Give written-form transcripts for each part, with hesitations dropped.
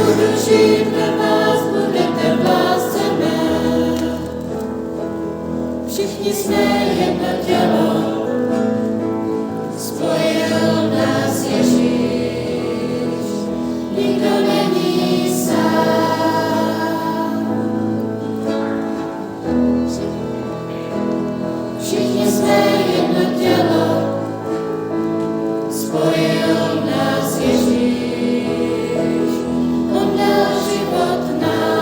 budu žít ve vás, budete v lásce mé. Všichni jsme jedno tělo, spojil nás Ježíš, nikdo není sám. Všichni jsme jedno tělo, spojil nás Ježíš, on dal život nám.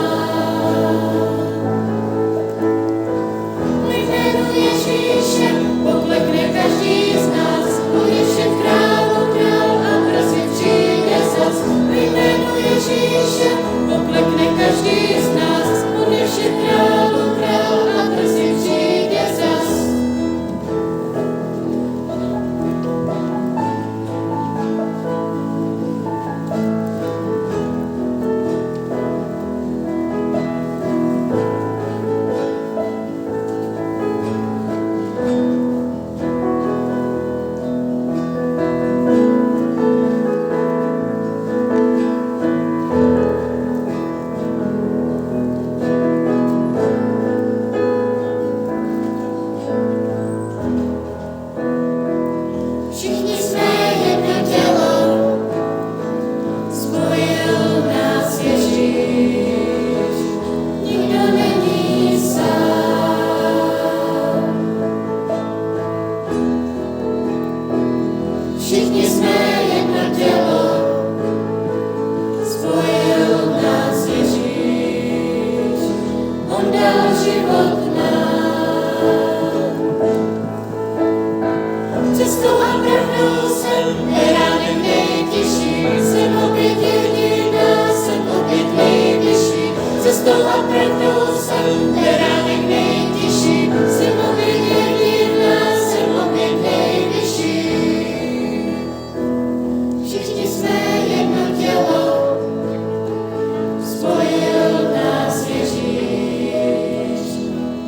V jménu Ježíše poklekne každý z nás, bude všem králu král a brzy přijde zas. V jménu Ježíše poklekne každý z nás, bude všem králu král a brzy přijde zas. Všichni jsme jedno tělo, spojil nás Ježíš, nikdo není sám. Všichni jsme jedno tělo, spojil nás Ježíš, on dal život nám. Cestou a pravdou jsem beránek nejtěžší, jsem opět jediná, jsem opět nejvyšší. Cestou a pravdou jsem beránek nejtěžší, jsem opět jediná, jsem opět nejvyšší. Všichni jsme jedno tělo, spojil nás Ježíš,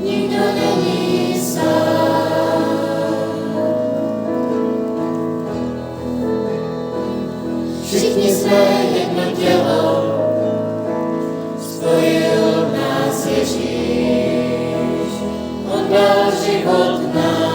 nikdo není sám. Všichni jsme jedno tělo, spojil nás Ježíš, on dal život nám.